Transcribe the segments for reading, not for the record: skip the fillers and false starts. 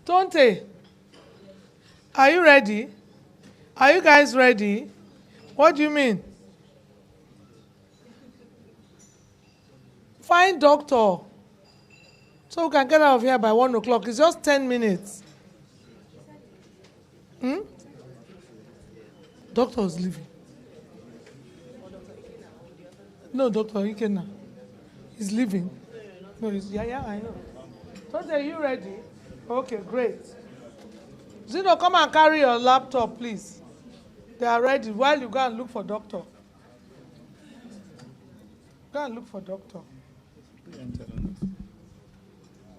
Tonte, are you ready? Are you guys ready? What do you mean? Find doctor. So we can get out of here by 1 o'clock. It's just 10 minutes. Doctor is leaving. No, Dr. Ikena. He's leaving. No, yeah, I know. Tonte, are you ready? Okay, great. Zeno, come and carry your laptop, please. They are ready while you go and look for doctor. Go and look for doctor.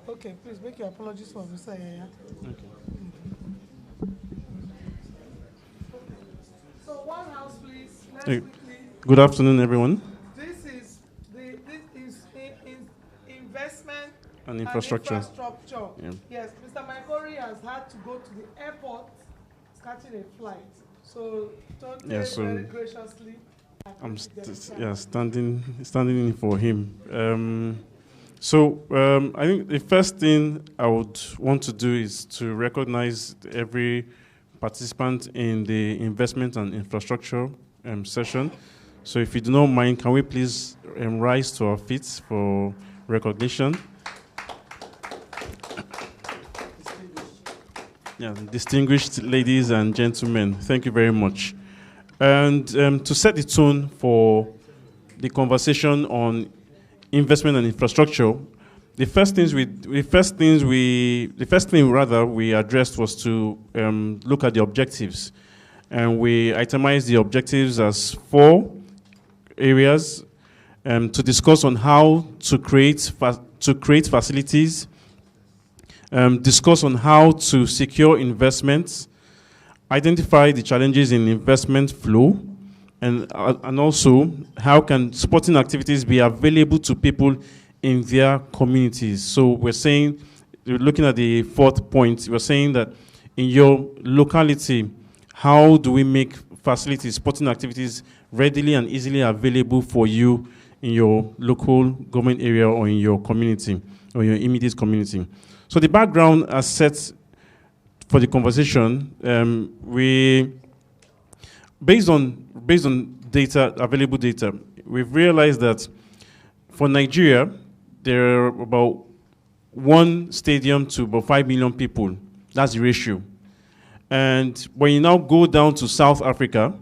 Okay, please make your apologies for Mr. Yaya. Okay. So one house, please. Let's quickly. Good afternoon, everyone. This is investment And infrastructure. Yeah. Yes, Mr. Maikori has had to go to the airport, catching a flight. So, very graciously. I'm standing in for him. I think the first thing I would want to do is to recognize every participant in the investment and infrastructure session. So if you do not mind, can we please rise to our feet for recognition? Yeah, distinguished ladies and gentlemen, thank you very much. And to set the tone for the conversation on investment and infrastructure, the first thing we addressed was to look at the objectives, and we itemized the objectives as 4 areas to discuss on how to create facilities, discuss on how to secure investments, identify the challenges in investment flow, and also how can sporting activities be available to people in their communities. So we're looking at the 4th point, we're saying that in your locality, how do we make facilities, sporting activities readily and easily available for you in your local government area or in your community or your immediate community. So the background as set for the conversation, based on data, available data, we've realized that for Nigeria, there are about 1 stadium to about 5 million people. That's the ratio. And when you now go down to South Africa,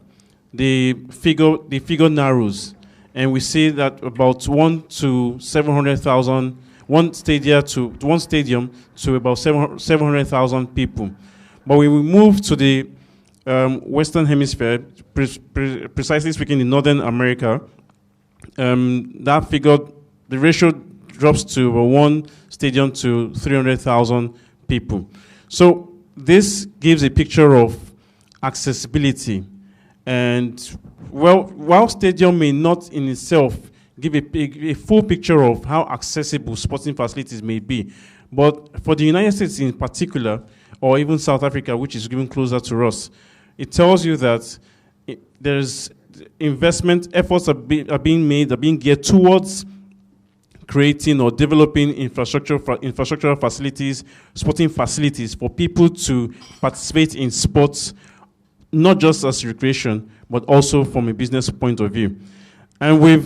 the figure narrows, and we see that about 1 to 700,000, one stadium to about 700,000 people. But when we move to the Western Hemisphere, precisely speaking, in Northern America, that figure, the ratio drops to 1 stadium to 300,000 people. So this gives a picture of accessibility. And while stadium may not in itself give a full picture of how accessible sporting facilities may be, but for the United States in particular, or even South Africa, which is even closer to us, it tells you that there's investment efforts are being geared towards creating or developing infrastructural facilities, sporting facilities for people to participate in sports, not just as recreation, but also from a business point of view. And we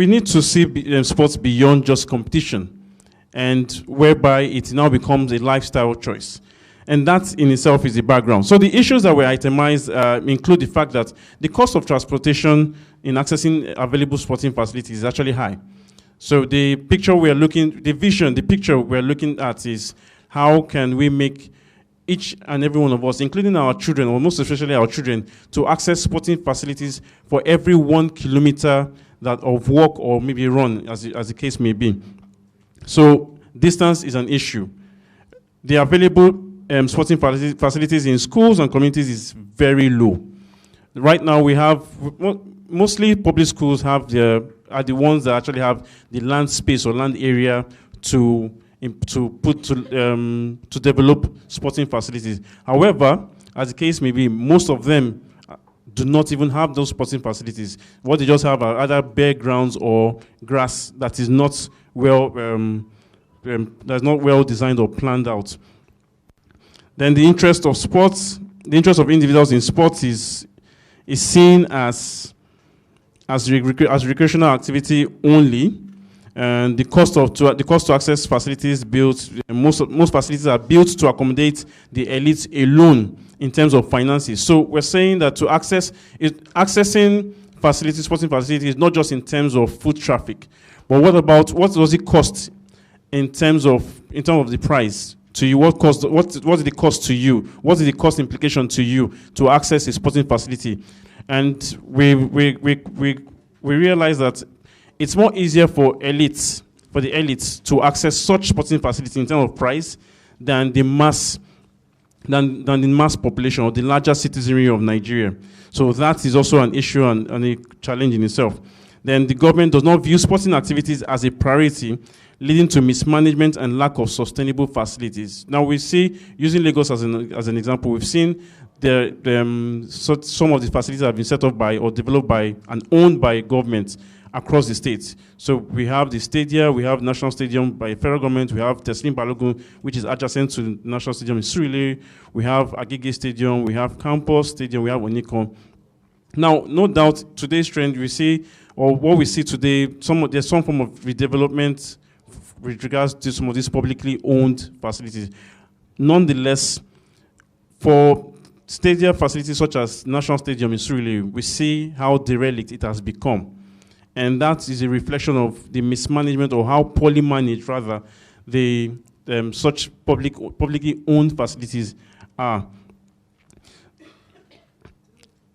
need to see sports beyond just competition, and whereby it now becomes a lifestyle choice. And that in itself is the background. So the issues that were itemized include the fact that the cost of transportation in accessing available sporting facilities is actually high. So the picture we're looking at is how can we make each and every one of us, including our children, or most especially our children, to access sporting facilities for every 1 kilometer that of walk or maybe run, as the case may be. So distance is an issue. The available sporting facilities in schools and communities is very low. Right now, we have mostly public schools are the ones that actually have the land space or land area to develop sporting facilities. However, as the case may be, most of them do not even have those sporting facilities. What they just have are either bare grounds or grass that is not well that's not well designed or planned out. Then the interest of sports, the interest of individuals in sports is seen as recreational activity only, and the cost to access facilities built, most facilities are built to accommodate the elites alone in terms of finances. So we're saying that accessing facilities, sporting facilities, not just in terms of foot traffic, but what does it cost in terms of the price to you? What is the cost to you? What is the cost implication to you to access a sporting facility? And we realize that it's more easier for the elites to access such sporting facilities in terms of price than the mass population or the larger citizenry of Nigeria. So that is also an issue and a challenge in itself. Then the government does not view sporting activities as a priority, leading to mismanagement and lack of sustainable facilities. Now we see, using Lagos as an example, we've seen some of the facilities have been set up by or developed by and owned by governments across the states. So we have the stadia, we have National Stadium by federal government, we have Teslim Balogun, which is adjacent to National Stadium in Surulere, we have Agege Stadium, we have Campus Stadium, we have Onikon. Now, no doubt, today's trend we see, or what we see today, there's some form of redevelopment with regards to some of these publicly owned facilities. Nonetheless, for stadia facilities such as National Stadium in Surulere, we see how derelict it has become. And that is a reflection of the mismanagement, or how poorly managed, rather, such publicly owned facilities are.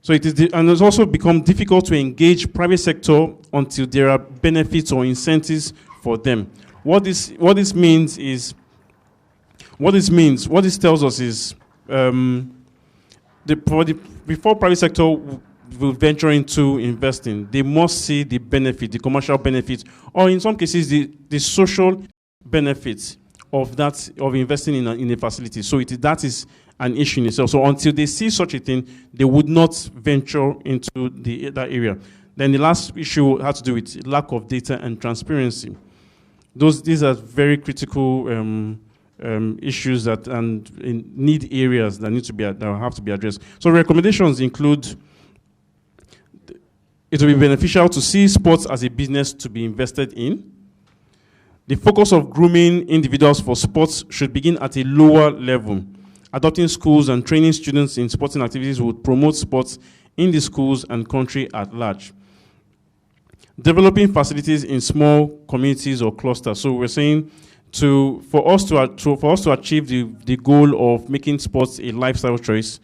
So and it's also become difficult to engage private sector until there are benefits or incentives for them. What this tells us is before private sector will venture into investing, they must see the benefit, the commercial benefit, or in some cases the social benefits of investing in a facility. So that is an issue in itself. So until they see such a thing, they would not venture into that area. Then the last issue had to do with lack of data and transparency. These are very critical issues and need areas that have to be addressed. So recommendations include: it will be beneficial to see sports as a business to be invested in. The focus of grooming individuals for sports should begin at a lower level. Adopting schools and training students in sporting activities would promote sports in the schools and country at large. Developing facilities in small communities or clusters. So we're saying for us to achieve the goal of making sports a lifestyle choice,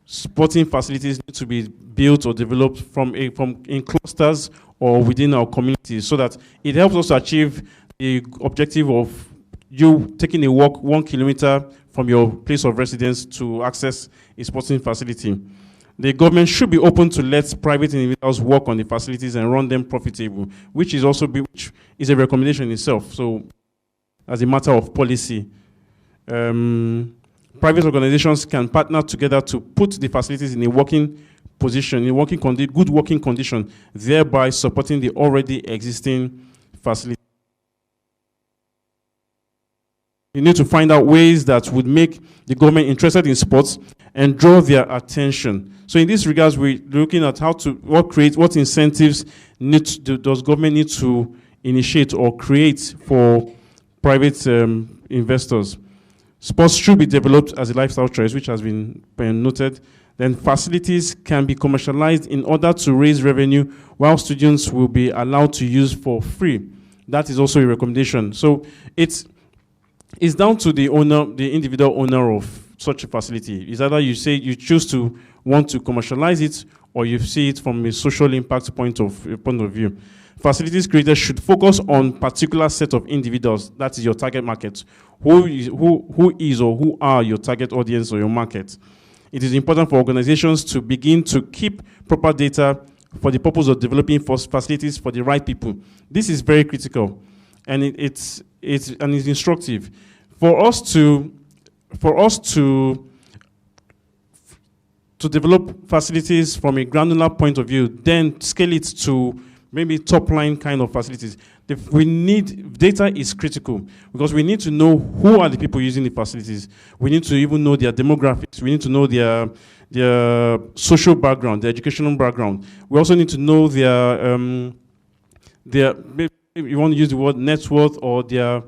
sporting facilities need to be built or developed in clusters or within our communities, so that it helps us to achieve the objective of you taking a walk 1 kilometer from your place of residence to access a sporting facility. The government should be open to let private individuals work on the facilities and run them profitable, which is a recommendation in itself. So, as a matter of policy, private organizations can partner together to put the facilities in a working position, good working condition, thereby supporting the already existing facility. You need to find out ways that would make the government interested in sports and draw their attention. So in this regards, we're looking at what incentives does government need to initiate or create for private investors. Sports should be developed as a lifestyle choice, which has been noted. Then facilities can be commercialized in order to raise revenue, while students will be allowed to use for free. That is also a recommendation. So it's down to the individual owner of such a facility. It's either you choose to want to commercialize it, or you see it from a social impact point of view. Facilities creators should focus on particular set of individuals. That is your target market. Who is or who are your target audience or your market? It is important for organizations to begin to keep proper data for the purpose of developing facilities for the right people. This is very critical, and it's instructive for us to develop facilities from a granular point of view, then scale it to maybe top line kind of facilities. if we need, data is critical because we need to know who are the people using the facilities. We need to even know their demographics. We need to know their social background, their educational background. We also need to know maybe you want to use the word net worth or their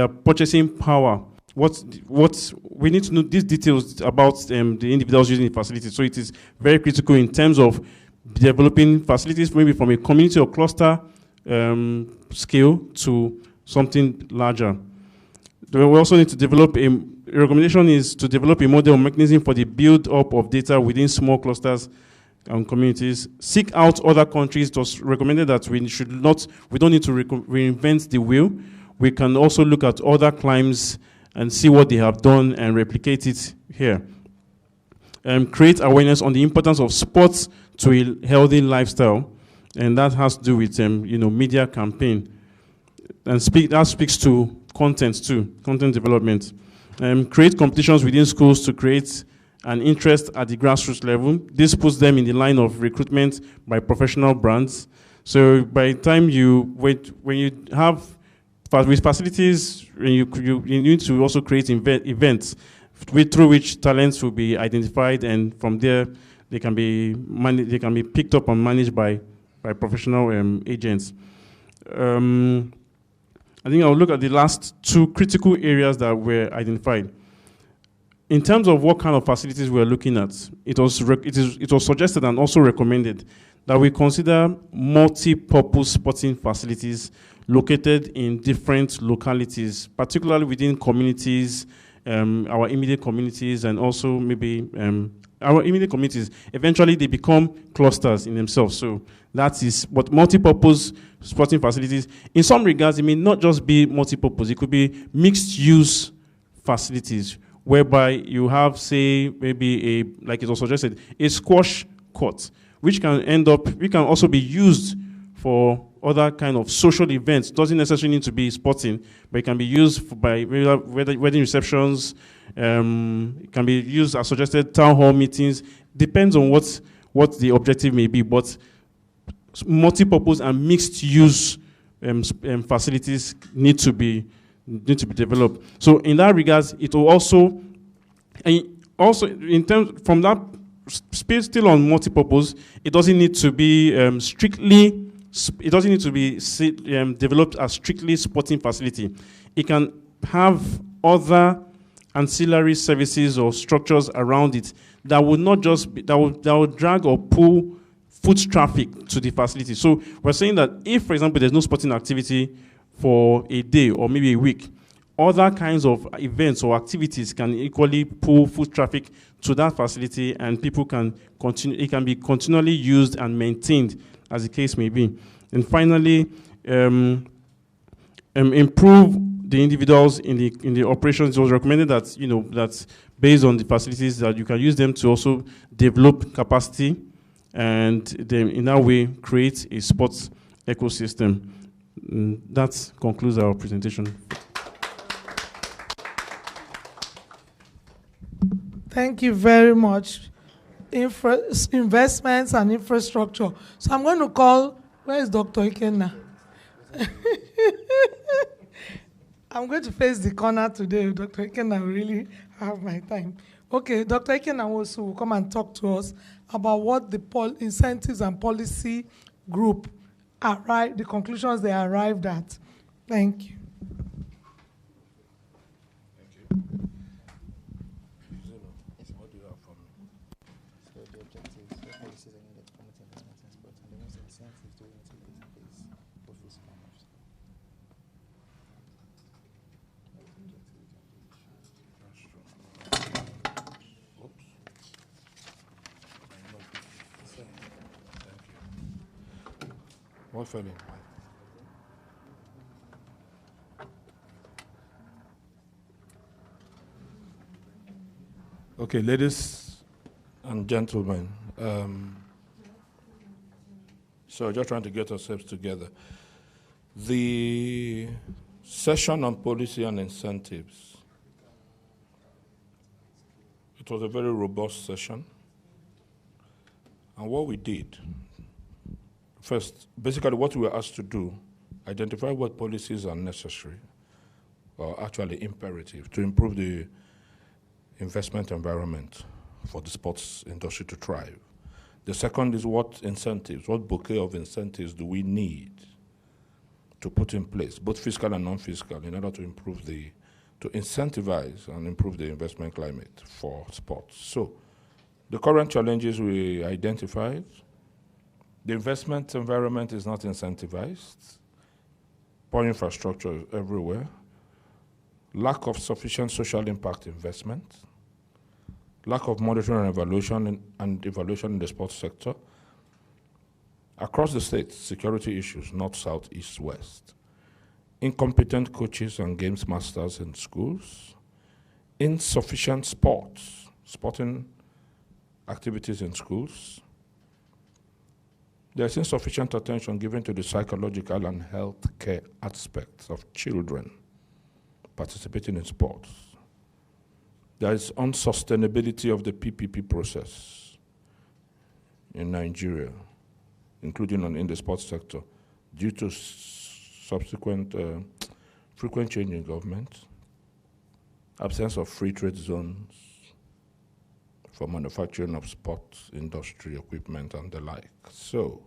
purchasing power. What we need to know these details about the individuals using the facilities. So it is very critical in terms of developing facilities, maybe from a community or cluster scale to something larger. We also need to develop a recommendation is to develop a model mechanism for the build-up of data within small clusters and communities. Seek out other countries. It was recommended that we don't need to reinvent the wheel. We can also look at other climes and see what they have done and replicate it here. Create awareness on the importance of sports to a healthy lifestyle, and that has to do with media campaign. And that speaks to content too, content development. Create competitions within schools to create an interest at the grassroots level. This puts them in the line of recruitment by professional brands. So by the time when you have with facilities, you need to also create events through which talents will be identified, and from there they can be picked up and managed by professional agents. I think I'll look at the last two critical areas that were identified. In terms of what kind of facilities we're looking at, it was suggested and also recommended that we consider multi-purpose sporting facilities located in different localities, particularly within communities, our immediate communities, and also maybe our immediate communities. Eventually, they become clusters in themselves. So that is what multi-purpose sporting facilities. In some regards, it may not just be multi-purpose. It could be mixed-use facilities, whereby you have, say, maybe like it was suggested, a squash court, which can also be used for other kind of social events. It doesn't necessarily need to be sporting, but it can be used by wedding receptions. It can be used as suggested town hall meetings. Depends on what the objective may be, but multi-purpose and mixed-use facilities need to be developed. So in that regards, it will also in terms from that space still on multi-purpose, it doesn't need to be developed as strictly sporting facility. It can have other ancillary services or structures around it that would not just be, that will drag or pull foot traffic to the facility. So we're saying that if, for example, there's no sporting activity for a day or maybe a week, other kinds of events or activities can equally pull foot traffic to that facility, and people can continue. It can be continually used and maintained, as the case may be. And finally, improve the individuals in the operations. It was recommended that that based on the facilities that you can use them to also develop capacity, and then in that way create a sports ecosystem. That concludes our presentation. Thank you very much. Investments and infrastructure. So I'm going to call, where is Dr. Ikenna? I'm going to face the corner today. Dr. Ikenna will really have my time. Okay, Dr. Ikenna also will come and talk to us about what the incentives and policy group the conclusions they arrived at. Thank you. What fell in? Okay, ladies and gentlemen, so just trying to get ourselves together. The session on policy and incentives, it was a very robust session. And what we did, first, basically what we were asked to do identify what policies are necessary, or actually imperative, to improve the investment environment for the sports industry to thrive. The second is what incentives, what bouquet of incentives do we need to put in place, both fiscal and non-fiscal, in order to to incentivize and improve the investment climate for sports. So the current challenges we identified: the investment environment is not incentivized, poor infrastructure everywhere, lack of sufficient social impact investment, lack of monitoring and evaluation in the sports sector. Across the states, security issues, north, south, east, west. Incompetent coaches and games masters in schools. Insufficient sporting activities in schools. There's insufficient attention given to the psychological and health care aspects of children participating in sports. There is unsustainability of the PPP process in Nigeria, including in the sports sector, due to subsequent frequent change in government, absence of free trade zones for manufacturing of sports industry equipment and the like. So,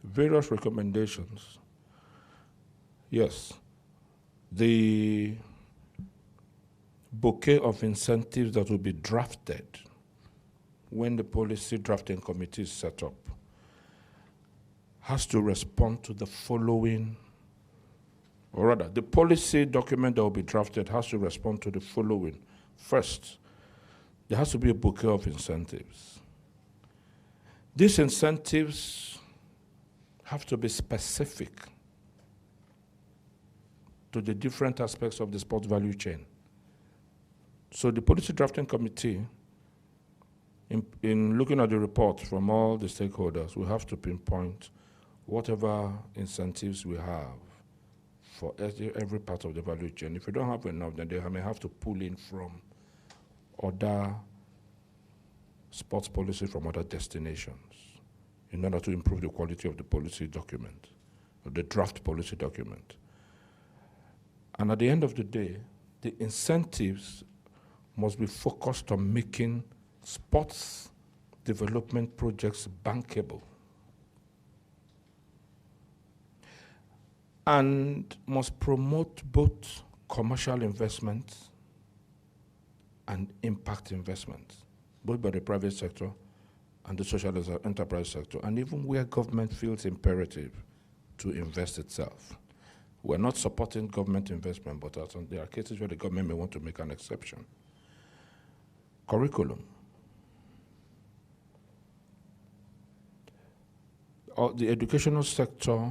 various recommendations. Yes, the bouquet of incentives that will be drafted when the policy drafting committee is set up has to respond to the following, or rather, the policy document that will be drafted has to respond to the following. First, there has to be a bouquet of incentives. These incentives have to be specific to the different aspects of the sports value chain. So the policy drafting committee, in looking at the report from all the stakeholders, we have to pinpoint whatever incentives we have for every part of the value chain. If we don't have enough, then they may have to pull in from other sports policy from other destinations in order to improve the quality of the policy document, or the draft policy document. And at the end of the day, the incentives must be focused on making sports development projects bankable, and must promote both commercial investments and impact investments, both by the private sector and the social enterprise sector, and even where government feels imperative to invest itself. We're not supporting government investment, but there are cases where the government may want to make an exception. Curriculum. The educational sector,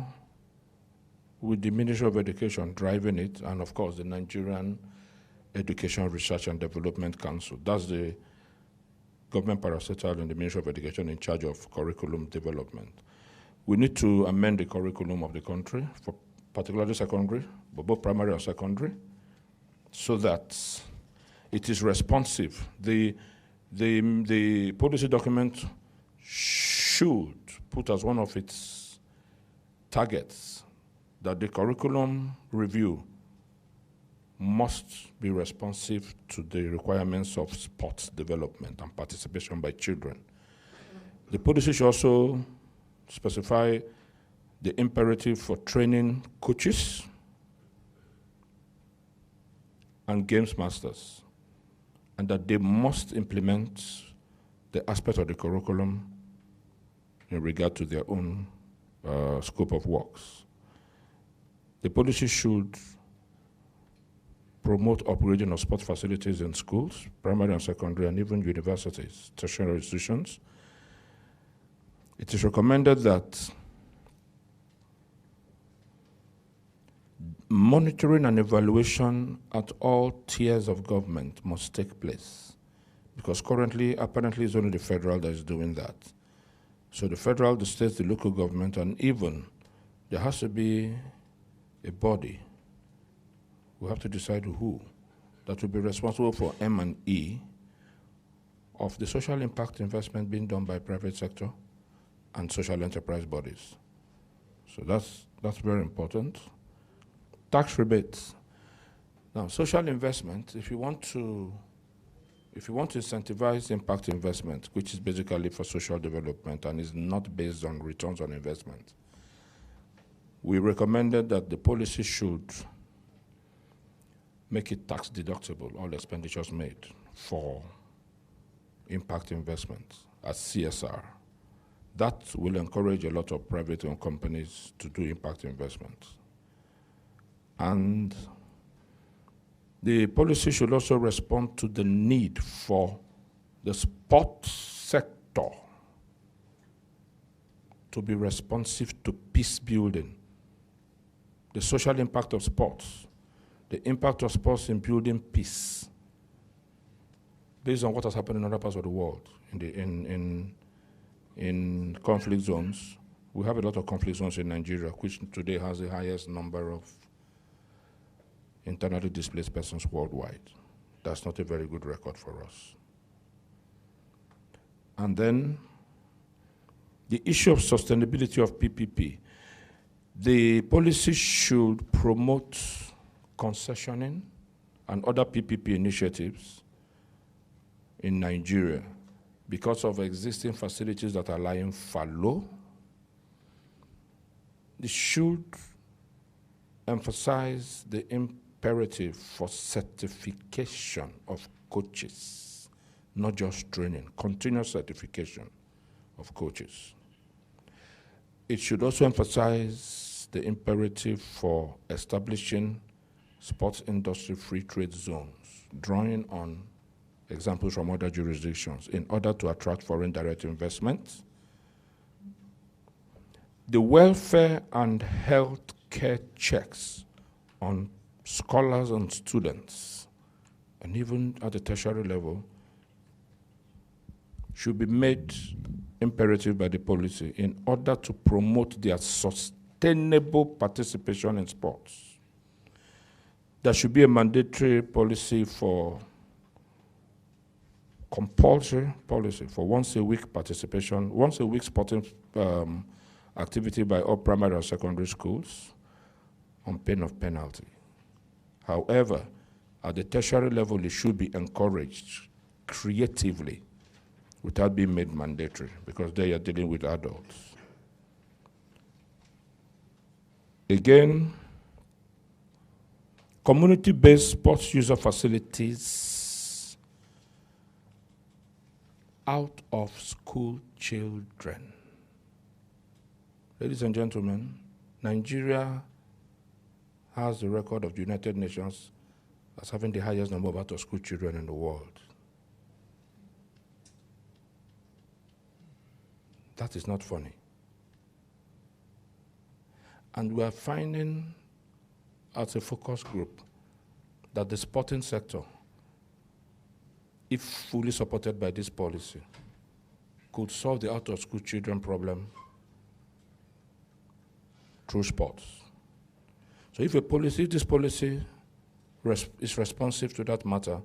with the Ministry of Education driving it, and of course the Nigerian Education Research and Development Council. That's the government parastatal in the Ministry of Education in charge of curriculum development. We need to amend the curriculum of the country, for particularly secondary, but both primary and secondary, so that it is responsive. The policy document should put as one of its targets that the curriculum review must be responsive to the requirements of sports development and participation by children. The policy should also specify the imperative for training coaches and games masters, and that they must implement the aspect of the curriculum in regard to their own scope of works. The policy should promote upgrading of sport facilities in schools, primary and secondary, and even universities, tertiary institutions. It is recommended that monitoring and evaluation at all tiers of government must take place, because currently, apparently, it's only the federal that is doing that. So the federal, the states, the local government, and even there has to be a body. We have to decide who that will be responsible for M&E of the social impact investment being done by private sector and social enterprise bodies. So that's That's very important. Tax rebates. Now, social investment, if you want to incentivize impact investment, which is basically for social development and is not based on returns on investment, we recommended that the policy should make it tax deductible, all expenditures made for impact investments as CSR. That will encourage a lot of private owned companies to do impact investments. And the policy should also respond to the need for the sports sector to be responsive to peace building, the social impact of sports, the impact of sports in building peace, based on what has happened in other parts of the world, in conflict zones. We have a lot of conflict zones in Nigeria, which today has the highest number of internally displaced persons worldwide. That's not a very good record for us. And then the issue of sustainability of PPP. The policy should promote concessioning and other PPP initiatives in Nigeria because of existing facilities that are lying fallow. They should emphasize the imperative for certification of coaches, not just training, continuous certification of coaches. It should also emphasize the imperative for establishing sports industry free trade zones, drawing on examples from other jurisdictions in order to attract foreign direct investments. The welfare and health care checks on scholars and students, and even at the tertiary level, should be made imperative by the policy in order to promote their sustainable participation in sports. There should be a mandatory policy for compulsory policy for once a week participation, once a week sporting activity by all primary and secondary schools on pain of penalty. However, at the tertiary level, it should be encouraged creatively without being made mandatory because they are dealing with adults. Again, community-based sports user facilities out of school children. Ladies and gentlemen, Nigeria has the record of the United Nations as having the highest number of out-of-school children in the world. That is not funny. And we are finding as a focus group that the sporting sector, if fully supported by this policy, could solve the out-of-school children problem through sports. So if this policy is responsive to that matter,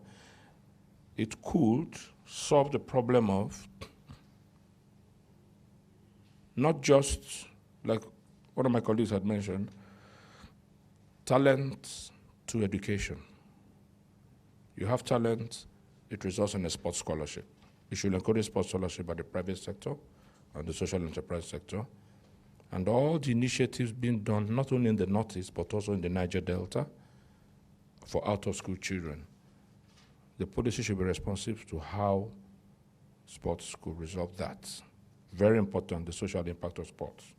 it could solve the problem of not just, like one of my colleagues had mentioned, talent to education. You have talent, it results in a sports scholarship. You should encourage sports scholarship by the private sector and the social enterprise sector. And all the initiatives being done, not only in the Northeast, but also in the Niger Delta for out-of-school children. The policy should be responsive to how sports could resolve that. Very important, the social impact of sports.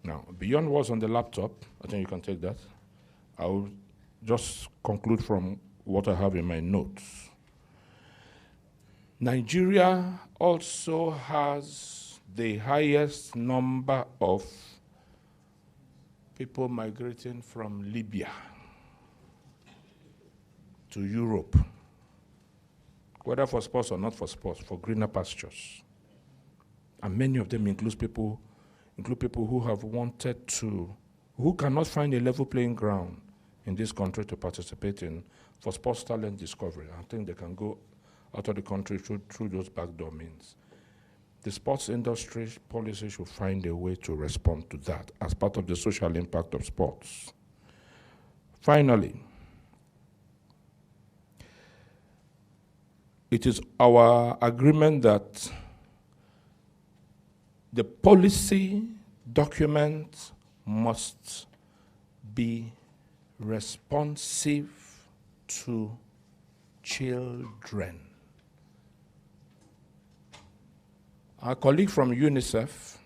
Now, beyond what's on the laptop, I think you can take that. I will just conclude from what I have in my notes. Nigeria also has the highest number of people migrating from Libya to Europe, whether for sports or not for sports, for greener pastures. And many of them include people who have wanted to, who cannot find a level playing ground in this country to participate in for sports talent discovery. I think they can go out of the country through those backdoor means. the sports industry policy should find a way to respond to that as part of the social impact of sports. Finally, it is our agreement that the policy document must be responsive to children. Our colleague from UNICEF,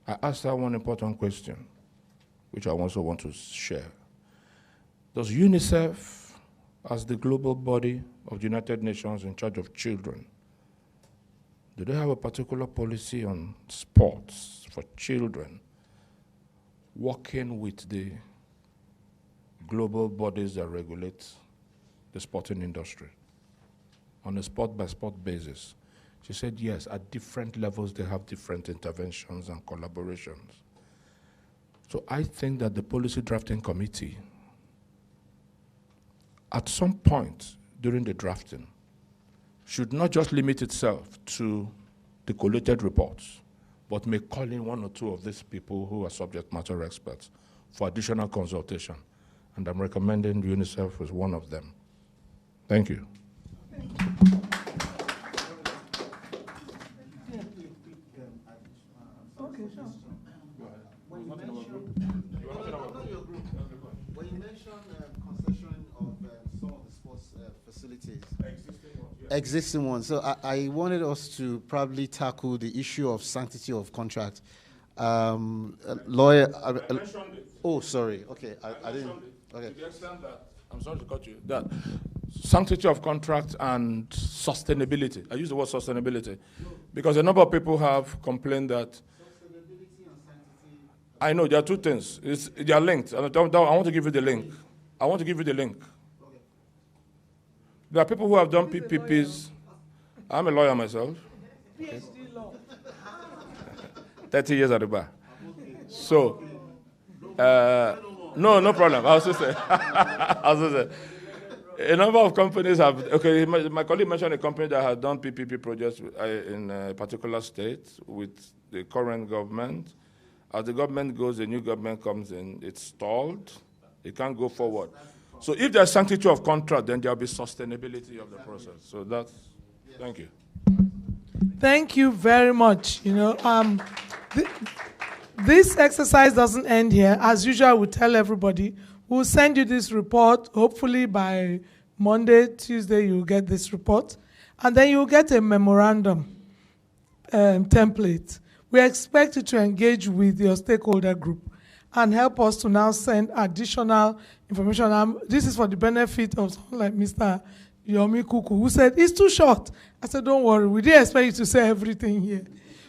I asked her one important question, which I also want to share. Does UNICEF, as the global body of the United Nations in charge of children, do they have a particular policy on sports for children, working with the global bodies that regulate the sporting industry on a sport-by-sport basis? She said, yes, at different levels they have different interventions and collaborations. So I think that the policy drafting committee, at some point during the drafting, should not just limit itself to the collated reports, but may call in one or two of these people who are subject matter experts for additional consultation. And I'm recommending UNICEF as one of them. Thank you. Okay, sure. When you mentioned concession of some of the sports facilities, existing ones. So I wanted us to probably tackle the issue of sanctity of contract. Lawyer. I mentioned it. Oh, sorry. Okay, I didn't. Okay. To the extent that, I'm sorry to cut you, that sanctity of contract and sustainability. I use the word sustainability because a number of people have complained that. I know there are two things. They are linked. I want to give you the link. I want to give you the link. Okay. There are people who have done PPPs. I'm a lawyer myself. PhD law. 30 years at the bar. So, no problem. I was just say, a number of companies have. Okay, my colleague mentioned a company that had done PPP projects in a particular state with the current government. As the government goes, the new government comes in, it's stalled, it can't go forward. So if there's sanctity of contract, then there'll be sustainability of the process. So that's, thank you. Thank you very much. You know, this exercise doesn't end here. As usual, we tell everybody, we'll send you this report. Hopefully by Monday, Tuesday, you'll get this report. And then you'll get a memorandum template. We expect you to engage with your stakeholder group and help us to now send additional information. This is for the benefit of someone like Mr. Yomi Kuku, who said, it's too short. I said, don't worry, we didn't expect you to say everything here.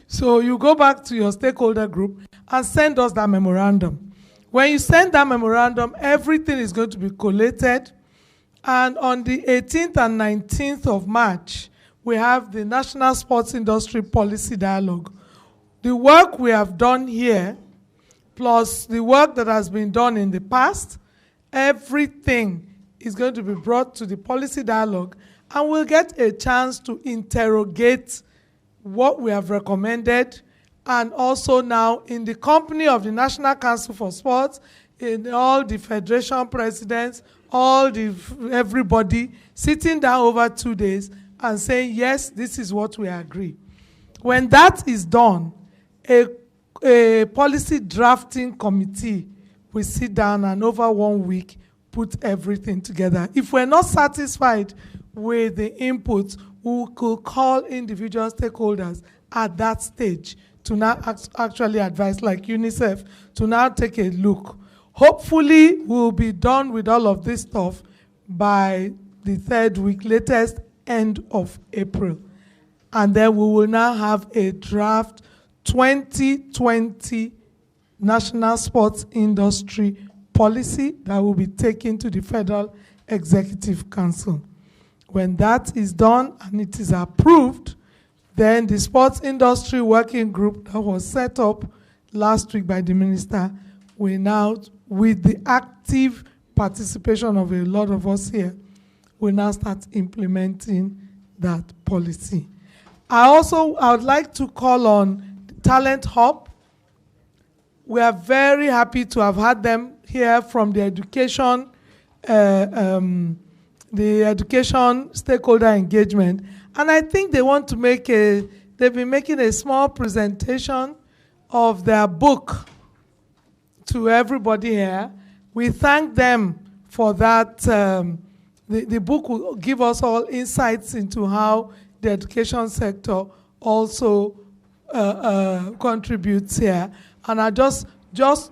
So you go back to your stakeholder group and send us that memorandum. When you send that memorandum, everything is going to be collated. And on the 18th and 19th of March, we have the National Sports Industry Policy Dialogue. The work we have done here, plus the work that has been done in the past, everything is going to be brought to the policy dialogue, and we'll get a chance to interrogate what we have recommended, and also now in the company of the National Council for Sports, in all the federation presidents, everybody sitting down over 2 days and saying, yes, this is what we agree. When that is done, a policy drafting committee will sit down and over 1 week put everything together. If we're not satisfied with the inputs, we could call individual stakeholders at that stage to now actually advise, like UNICEF, to now take a look. Hopefully, we'll be done with all of this stuff by the 3rd week, latest end of April. And then we will now have a draft 2020 National Sports Industry Policy that will be taken to the Federal Executive Council. When that is done and it is approved, then the Sports Industry Working Group that was set up last week by the minister will now, with the active participation of a lot of us here, will now start implementing that policy. I would like to call on Talent Hub. We are very happy to have had them here from the education stakeholder engagement. And I think they want to they've been making a small presentation of their book to everybody here. We thank them for that. The book will give us all insights into how the education sector also contributes here. And I just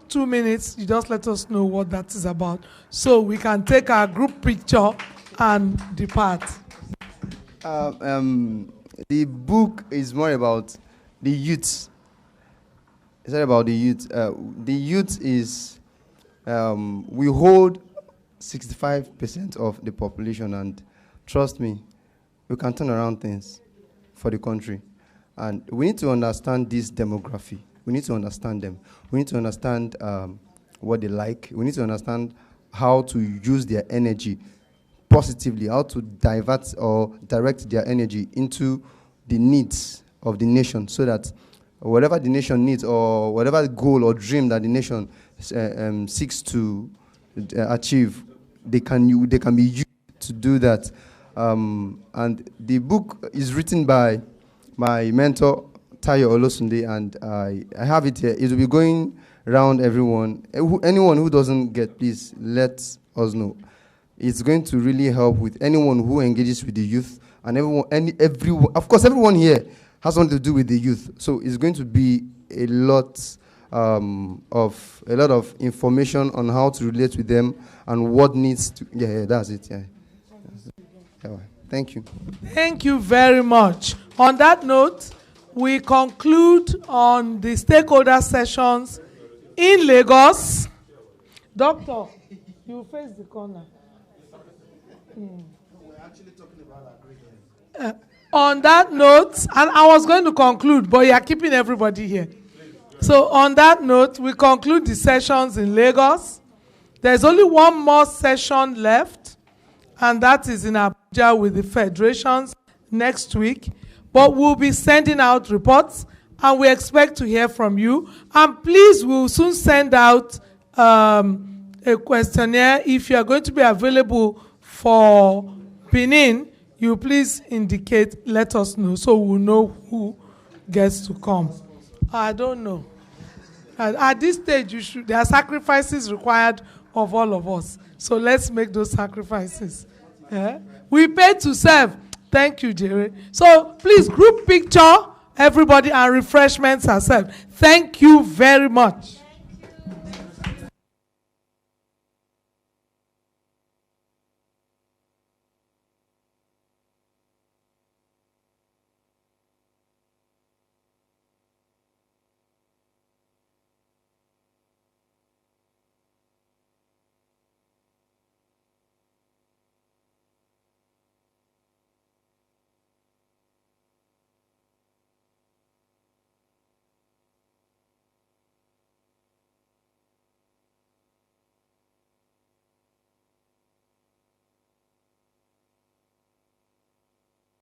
2 minutes, you just let us know what that is about, so we can take our group picture and depart. The book is more about the youth. It's not about the youth. The youth is, we hold 65% of the population, and trust me, we can turn around things for the country. And we need to understand this demography. We need to understand them. We need to understand what they like. We need to understand how to use their energy positively, how to divert or direct their energy into the needs of the nation, so that whatever the nation needs or whatever goal or dream that the nation seeks to achieve, they can be used to do that. And the book is written by my mentor, Tayo Olosunde, and I have it here. It will be going around everyone. Anyone who doesn't get, please let us know. It's going to really help with anyone who engages with the youth, and everyone. Of course, everyone here has something to do with the youth. So it's going to be a lot of information on how to relate with them and what needs to. Yeah, that's it. Yeah. Thank you. Thank you very much. On that note, we conclude on the stakeholder sessions in Lagos. Doctor, you face the corner. We're actually talking about agreement. On that note, and I was going to conclude, but you are keeping everybody here. So on that note, we conclude the sessions in Lagos. There's only one more session left, and that is in Abuja with the federations next week. But we'll be sending out reports, and we expect to hear from you. And please, we'll soon send out a questionnaire. If you are going to be available for Benin, you please indicate, let us know, so we'll know who gets to come. I don't know. At this stage, there are sacrifices required of all of us. So let's make those sacrifices. Yeah? We pay to serve. Thank you, Jerry. So please, group picture, everybody, and refreshments are served. Thank you very much.